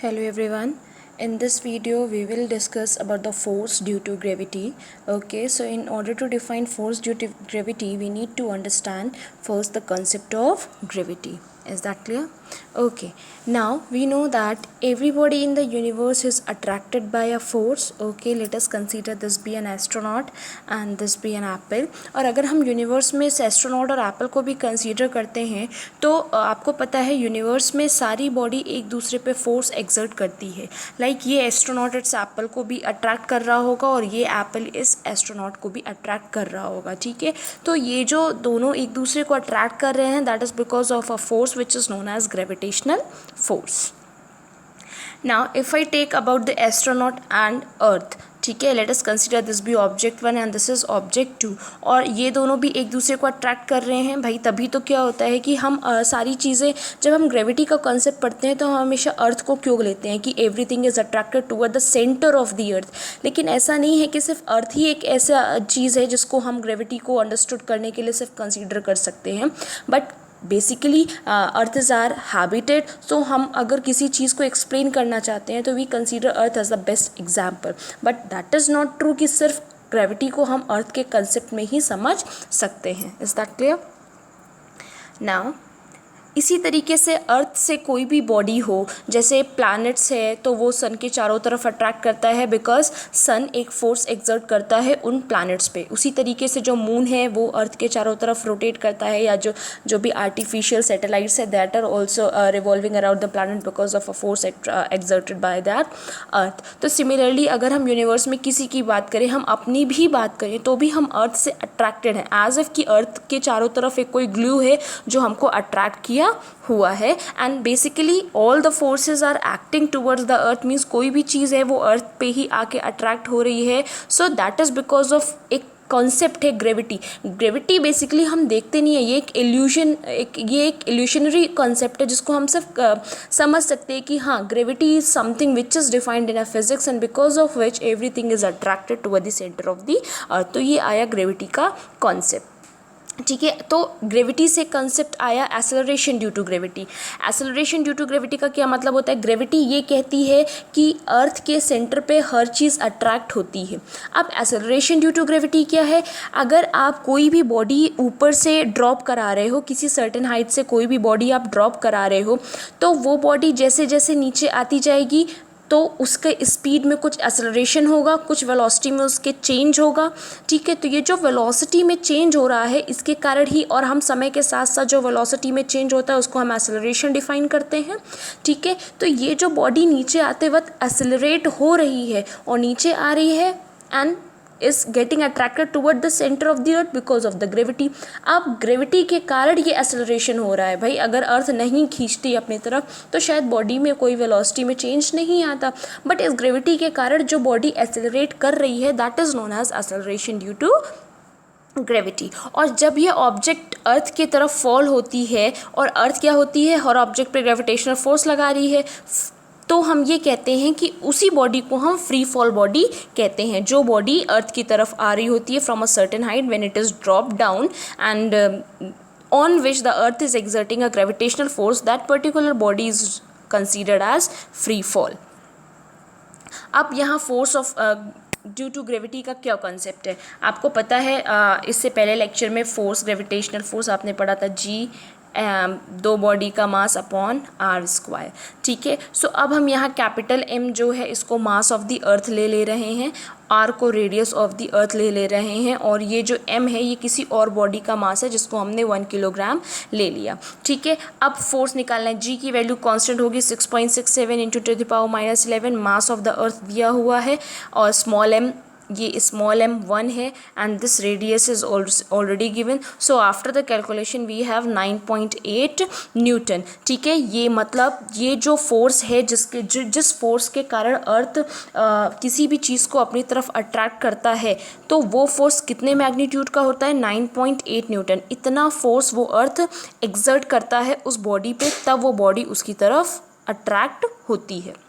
Hello everyone. In this video we will discuss about the force due to gravity. Okay, so in order to define force due to gravity we need to understand first the concept of gravity. Is that clear? Okay, now we know that everybody in the universe is attracted by a force. Okay, let us consider this be an astronaut and this be an apple. और अगर हम universe में इस astronaut और Apple को भी consider करते हैं तो आपको पता है यूनिवर्स में सारी बॉडी एक दूसरे पे फोर्स एक्सर्ट करती है. लाइक ये एस्ट्रोनॉट इस एप्पल को भी अट्रैक्ट कर रहा होगा और ये एप्पल इस एस्ट्रोनॉट को भी अट्रैक्ट कर रहा होगा. ठीक है, तो ये जो दोनों एक दूसरे को अट्रैक्ट कर रहे हैं that is because of a force which is known as gravitational force. Now if I take about the astronaut and earth, ठीक है, लेट अस कंसिडर दिस भी object 1 and this is object 2 और ये दोनों भी एक दूसरे को अट्रैक्ट कर रहे हैं भाई. तभी तो क्या होता है कि हम सारी चीज़ें जब हम ग्रेविटी का कॉन्सेप्ट पढ़ते हैं तो हम हमेशा अर्थ को क्यों लेते हैं कि everything is attracted toward the centre of the अर्थ. लेकिन ऐसा नहीं है कि सिर्फ अर्थ ही एक ऐसा चीज़ है जिसको हम ग्रेविटी को अंडरस्टूड करने के लिए सिर्फ कंसिडर कर सकते हैं. But basically earth is are habited. So हम अगर किसी चीज़ को एक्सप्लेन करना चाहते हैं तो we consider earth as the best example. But that is not true कि सिर्फ ग्रेविटी को हम अर्थ के कंसेप्ट में ही समझ सकते हैं. Is that clear? नाउ इसी तरीके से अर्थ से कोई भी बॉडी हो, जैसे प्लैनेट्स है तो वो सन के चारों तरफ अट्रैक्ट करता है बिकॉज सन एक फोर्स एक्सर्ट करता है उन प्लैनेट्स पे. उसी तरीके से जो मून है वो अर्थ के चारों तरफ रोटेट करता है, या जो भी आर्टिफिशियल सैटेलाइट्स है that are also revolving around the planet because of a force exerted by that earth. तो सिमिलरली अगर हम यूनिवर्स में किसी की बात करें, हम अपनी भी बात करें तो भी हम अर्थ से अट्रैक्टेड हैं, एज इफ कि अर्थ के चारों तरफ एक कोई ग्लू है जो हमको अट्रैक्ट किया हुआ है. And basically all the forces are acting towards the earth, means कोई भी चीज़ है वो अर्थ पे ही आके अट्रैक्ट हो रही है. So that is because of एक कॉन्सेप्ट है ग्रेविटी. ग्रेविटी बेसिकली हम देखते नहीं है, ये एक इल्यूशन, ये एक इल्यूशनरी कॉन्सेप्ट है जिसको हम सिर्फ समझ सकते हैं कि हाँ gravity is something which is defined in a physics and because of which everything is attracted toward the centre of the अर्थ. तो ये आया ग्रेविटी का कॉन्सेप्ट. ठीक है, तो ग्रेविटी से कंसेप्ट आया acceleration due to gravity. Acceleration due to gravity का क्या मतलब होता है? ग्रेविटी ये कहती है कि अर्थ के सेंटर पे हर चीज़ अट्रैक्ट होती है. अब एसेलरेशन ड्यू टू ग्रेविटी क्या है? अगर आप कोई भी बॉडी ऊपर से ड्रॉप करा रहे हो, किसी सर्टेन हाइट से कोई भी बॉडी आप ड्रॉप करा रहे हो, तो वो बॉडी जैसे जैसे नीचे आती जाएगी तो उसके स्पीड में कुछ एक्सेलरेशन होगा, कुछ वेलोसिटी में उसके चेंज होगा. ठीक है, तो ये जो वेलोसिटी में चेंज हो रहा है इसके कारण ही, और हम समय के साथ साथ जो वेलोसिटी में चेंज होता है उसको हम एक्सेलरेशन डिफाइन करते हैं. ठीक है, तो ये जो बॉडी नीचे आते वक्त एक्सेलरेट हो रही है और नीचे आ रही है and is getting attracted toward the center of the earth because of the gravity. अब ग्रेविटी के कारण ये एक्सेलरेशन हो रहा है भाई. अगर अर्थ नहीं खींचती अपनी तरफ तो शायद बॉडी में कोई वेलोसिटी में चेंज नहीं आता, बट इस ग्रेविटी के कारण जो बॉडी एक्सेलरेट कर रही है that is known as acceleration due to gravity. और जब ये ऑब्जेक्ट अर्थ की तरफ फॉल होती है और अर्थ क्या होती है, हर ऑब्जेक्ट पे ग्रेविटेशनल फोर्स लगा रही है, तो हम ये कहते हैं कि उसी बॉडी को हम फ्री फॉल बॉडी कहते हैं. जो बॉडी अर्थ की तरफ आ रही होती है from a certain height when it is drop down and on which the earth is exerting a gravitational force, that particular body is considered as free fall. अब यहाँ force of due to gravity का क्या concept है आपको पता है. इससे पहले लेक्चर में फोर्स, ग्रेविटेशनल फोर्स आपने पढ़ा था जी, दो बॉडी का मास अपॉन आर स्क्वायर. ठीक है, सो अब हम यहाँ कैपिटल एम जो है इसको मास ऑफ द अर्थ ले रहे हैं, आर को रेडियस ऑफ द अर्थ ले रहे हैं, और ये जो एम है ये किसी और बॉडी का मास है जिसको हमने 1 किलोग्राम ले लिया. ठीक है, अब फोर्स निकालना है. जी की वैल्यू कांस्टेंट होगी 6.67 into 10⁻11. Mass of the earth दिया हुआ है और स्मॉल एम, ये स्मॉल m 1 है and this radius is already given. So after the calculation we have 9.8 newton. ठीक है, ये मतलब ये जो फोर्स है जिस फोर्स के कारण अर्थ किसी भी चीज़ को अपनी तरफ अट्रैक्ट करता है तो वो फोर्स कितने मैग्नीट्यूड का होता है? 9.8 न्यूटन. इतना फोर्स वो अर्थ एक्सर्ट करता है उस बॉडी पे, तब वो बॉडी उसकी तरफ अट्रैक्ट होती है.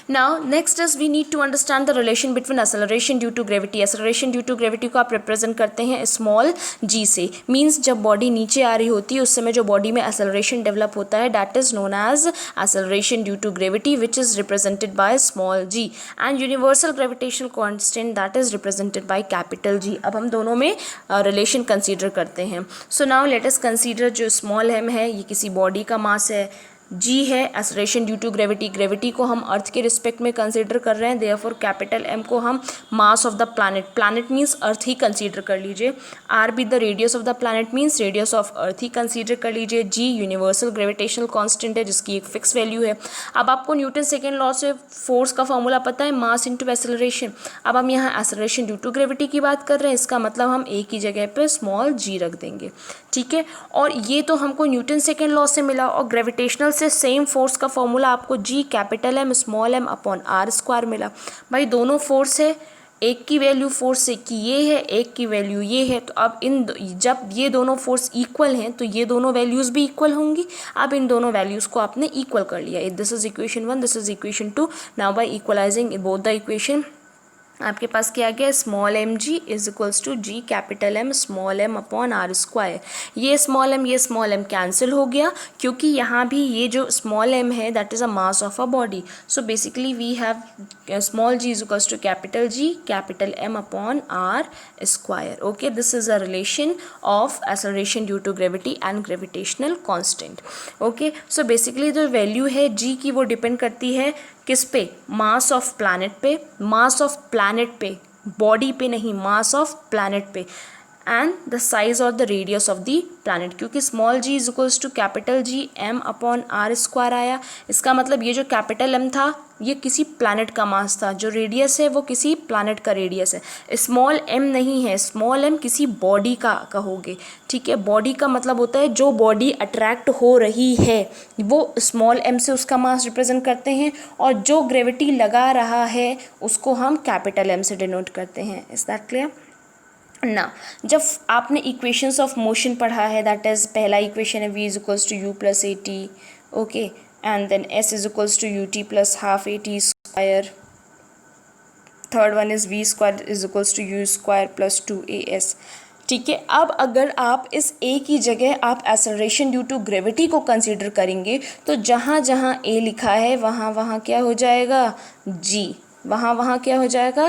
Now next is we need to understand the relation between acceleration due to gravity. Acceleration due to gravity को आप represent करते हैं small g से. Means जब body नीचे आ रही होती है उस समय जो body में acceleration develop होता है that is known as acceleration due to gravity, which is represented by small g, and universal gravitational constant that is represented by capital G. अब हम दोनों में relation consider करते हैं. So now let us consider जो small m है ये किसी body का mass है, g है acceleration due to gravity. Gravity को हम अर्थ के रिस्पेक्ट में कंसीडर कर रहे हैं, देयरफॉर कैपिटल m को हम मास of the planet, planet means earth he consider कर लीजिए. r भी the radius of the planet means radius of earth he consider कर लीजिए. g यूनिवर्सल ग्रेविटेशनल कांस्टेंट है जिसकी एक फिक्स वैल्यू है. अब आपको न्यूटन सेकेंड लॉ से फोर्स का फॉर्मूला पता है, मास इंटू एक्सेलरेशन. अब हम यहाँ एक्सेलरेशन ड्यू टू ग्रेविटी की बात कर रहे हैं, इसका मतलब हम a की जगह पे स्मॉल g रख देंगे. ठीक है, और ये तो हमको न्यूटन सेकेंड लॉ से मिला, और ग्रेविटेशनल से सेम फोर्स का फॉर्मूला आपको G capital M small M upon R square मिला. भाई दोनों फोर्स है, एक की वैल्यू फोर्स से की ये है, एक की वैल्यू ये है, तो अब जब ये दोनों फोर्स इक्वल हैं तो ये दोनों वैल्यूज़ भी इक्वल होंगी. अब इन दोनों वैल्यूज़ को आपने इक्वल कर लिया. This is equation 1, this is equation 2. Now by equalising both the equation आपके पास क्या आ गया, small M G is equals to G capital M small M upon R square. ये स्मॉल एम कैंसिल हो गया क्योंकि यहाँ भी ये जो स्मॉल एम है that is a mass of a body. So basically we have small G is equals to capital M upon R square. Okay, this is a relation of acceleration due to gravity and gravitational constant. Okay, so basically जो value है G की वो depend करती है किस पे, mass of planet पे, mass of planet पे, बॉडी पे नहीं, मास ऑफ प्लैनेट पे, एंड द साइज और the radius of the planet. क्योंकि small G is equals to capital G M upon R square आया, इसका मतलब ये जो कैपिटल एम था ये किसी प्लैनेट का मास था, जो रेडियस है वो किसी प्लैनेट का रेडियस है. स्मॉल एम नहीं है, स्मॉल एम किसी बॉडी का कहोगे. ठीक है, बॉडी का मतलब होता है जो बॉडी अट्रैक्ट हो रही है वो स्मॉल एम से उसका मास रिप्रेजेंट करते हैं, और जो ग्रेविटी लगा रहा है उसको हम कैपिटल एम से डिनोट करते हैं. इज दैट क्लियर ना? जब आपने इक्वेशंस ऑफ मोशन पढ़ा है, दैट इज पहला इक्वेशन है v is equals to U plus A T. Okay, and then s is equals to ut plus half at square. Third one is v square is equals to u square plus 2as. ठीक है, अब अगर आप इस a की जगह आप acceleration due to gravity को कंसीडर करेंगे तो जहाँ जहाँ a लिखा है वहाँ वहाँ क्या हो जाएगा, g. वहाँ क्या हो जाएगा,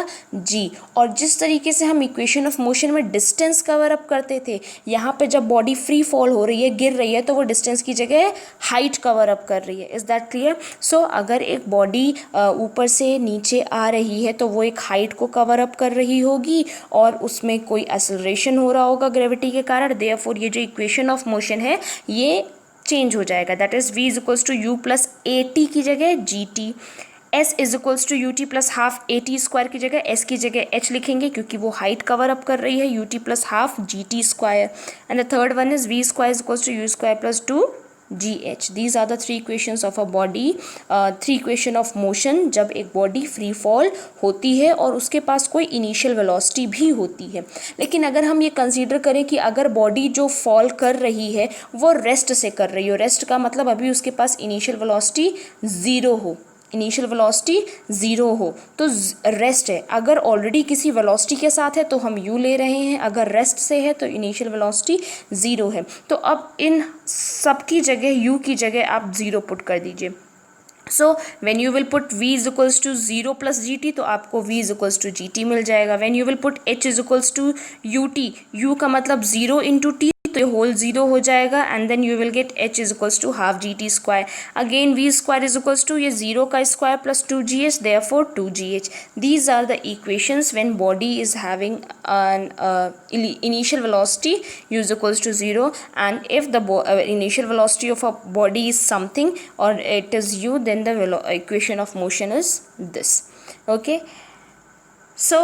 g. और जिस तरीके से हम इक्वेशन ऑफ मोशन में डिस्टेंस कवर अप करते थे, यहाँ पे जब बॉडी फ्री फॉल हो रही है, गिर रही है, तो वो डिस्टेंस की जगह हाइट कवर अप कर रही है. Is that clear? सो अगर एक बॉडी ऊपर से नीचे आ रही है तो वो एक हाइट को कवर अप कर रही होगी और उसमें कोई एक्सेलरेशन हो रहा होगा ग्रेविटी के कारण. देयरफॉर ये जो इक्वेशन ऑफ मोशन है ये चेंज हो जाएगा. That is v is equals to U plus A T की जगह G T. s is equals to U T plus half A T square की जगह s की जगह h लिखेंगे क्योंकि वो हाइट कवर अप कर रही है, U T plus half G T square. And the third one is v square is equals to U square plus 2gh. These are the three equations of a body, three equation of motion जब एक body free fall होती है और उसके पास कोई initial velocity भी होती है. लेकिन अगर हम ये कंसीडर करें कि अगर बॉडी जो फॉल कर रही है वो रेस्ट से कर रही हो, रेस्ट का मतलब अभी उसके पास इनिशियल वेलोसिटी ज़ीरो हो, इनिशियल वेलोसिटी ज़ीरो हो तो रेस्ट है. अगर ऑलरेडी किसी वेलोसिटी के साथ है तो हम u ले रहे हैं, अगर रेस्ट से है तो इनिशियल वेलोसिटी ज़ीरो है. तो अब इन सब की जगह u की जगह आप ज़ीरो पुट कर दीजिए. So when you will put v is equals to zero plus G T तो आपको v is equals to G T मिल जाएगा. When you will put h is equals to U T, U का मतलब zero into T तो ये whole zero हो जाएगा. And then you will get h is equals to half G T square. Again v square is equals to ये zero का square plus 2gh, therefore 2gh. These are the equations when body is having an initial velocity u is equals to 0, and if the initial velocity of a body is something or it is u, then the equation of motion is this. Okay, so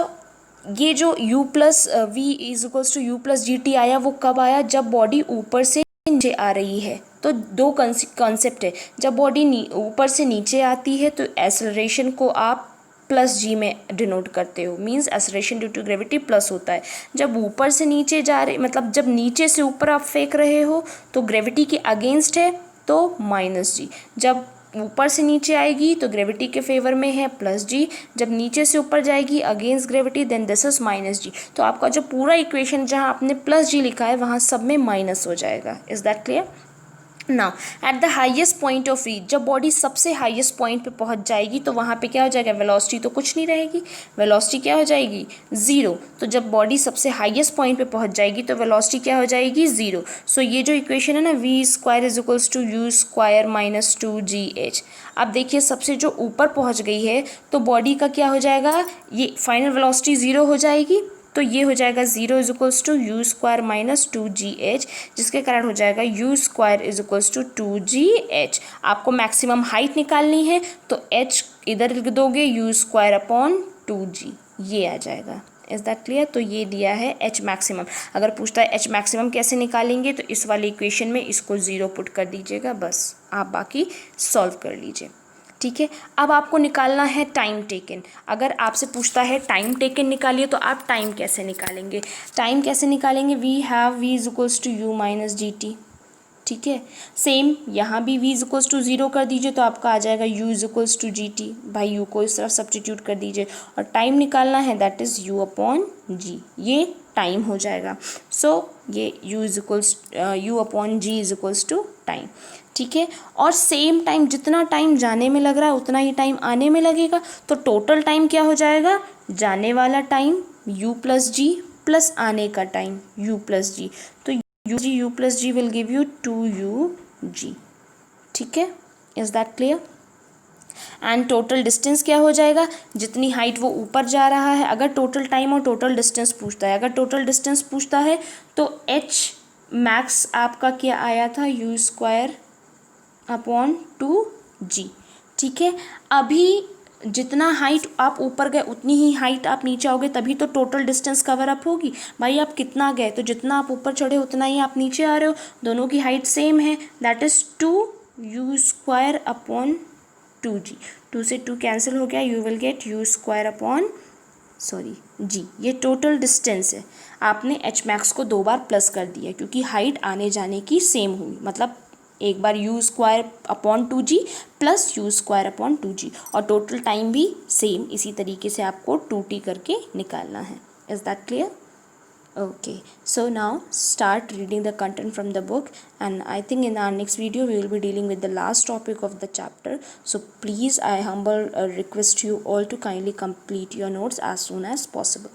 ये जो u plus V is equals to U plus G T आया वो कब आया, जब body ऊपर से नीचे आ रही है. तो दो कॉन्सेप्ट है. जब बॉडी ऊपर से नीचे आती है तो एक्सेलरेशन को आप प्लस जी में डिनोट करते हो, means acceleration due to gravity plus होता है. जब ऊपर से नीचे जा रहे मतलब जब नीचे से ऊपर आप फेंक रहे हो तो ग्रेविटी के अगेंस्ट है तो माइनस जी. जब ऊपर से नीचे आएगी तो ग्रेविटी के फेवर में है प्लस जी, जब नीचे से ऊपर जाएगी against gravity then this is minus G. तो आपका जो पूरा इक्वेशन जहाँ आपने प्लस जी लिखा है वहाँ सब में माइनस हो जाएगा। Is that clear? Now at the highest point of reach, जब बॉडी सबसे हाईएस्ट पॉइंट पे पहुंच जाएगी तो वहाँ पे क्या हो जाएगा, वेलोसिटी तो कुछ नहीं रहेगी, वेलोसिटी क्या हो जाएगी, ज़ीरो। तो जब बॉडी सबसे हाईएस्ट पॉइंट पे पहुंच जाएगी तो वेलोसिटी क्या हो जाएगी, ज़ीरो। सो ये जो इक्वेशन है ना, V square is equals to U square minus 2gh। अब देखिए सबसे जो ऊपर पहुँच गई है तो बॉडी का क्या हो जाएगा, ये फाइनल वेलोसिटी ज़ीरो हो जाएगी, तो ये हो जाएगा zero is equals to U square minus 2gh, जिसके कारण हो जाएगा U square is equals to 2gh। आपको मैक्सिमम हाइट निकालनी है तो h इधर लिख दोगे, यू स्क्वायर अपॉन 2g, ये आ जाएगा। Is that clear? तो ये दिया है h मैक्सिमम। अगर पूछता है h मैक्सिमम कैसे निकालेंगे तो इस वाले इक्वेशन में इसको ज़ीरो पुट कर दीजिएगा, बस आप बाकी सॉल्व कर लीजिए। ठीक है, अब आपको निकालना है टाइम टेकन। अगर आपसे पूछता है टाइम टेकन निकालिए तो आप टाइम कैसे निकालेंगे, टाइम कैसे निकालेंगे, we have V is equals to U minus G T. ठीक है, सेम यहाँ भी v is equals to zero कर दीजिए तो आपका आ जाएगा u is equals to G T. भाई u को इस तरफ सब्सटीट्यूट कर दीजिए और टाइम निकालना है, that is u upon G, ये टाइम हो जाएगा। सो ये u is equals u upon G is equals to time. ठीक है, और सेम टाइम, जितना टाइम जाने में लग रहा है उतना ही टाइम आने में लगेगा, तो टोटल टाइम क्या हो जाएगा, जाने वाला time u plus G plus आने का टाइम u प्लस जी, तो u plus G will give you 2ug। ठीक है, is that clear? And total distance क्या हो जाएगा, जितनी हाइट वो ऊपर जा रहा है, अगर टोटल टाइम और टोटल डिस्टेंस पूछता है, अगर टोटल डिस्टेंस पूछता है तो h मैक्स आपका क्या आया था, यू स्क्वायर अपॉन 2g। ठीक है, अभी जितना हाइट आप ऊपर गए उतनी ही हाइट आप नीचे आओगे, तभी तो टोटल डिस्टेंस कवर अप होगी। भाई आप कितना गए, तो जितना आप ऊपर चढ़े उतना ही आप नीचे आ रहे हो, दोनों की हाइट सेम है, that is 2u square upon 2g। 2 से 2 कैंसिल हो गया, you will get u square upon G, ये टोटल डिस्टेंस है। आपने h मैक्स को 2 बार प्लस कर दिया क्योंकि हाइट आने जाने की सेम हुई, मतलब एक बार U square upon 2g plus U square upon 2g, और टोटल टाइम भी सेम इसी तरीके से आपको 2t करके निकालना है। Is that clear? Okay, so now start reading the content from the book, and I think in our next video we will be dealing with the last topic of the chapter. So please, I humble request you all to kindly complete your notes as soon as possible.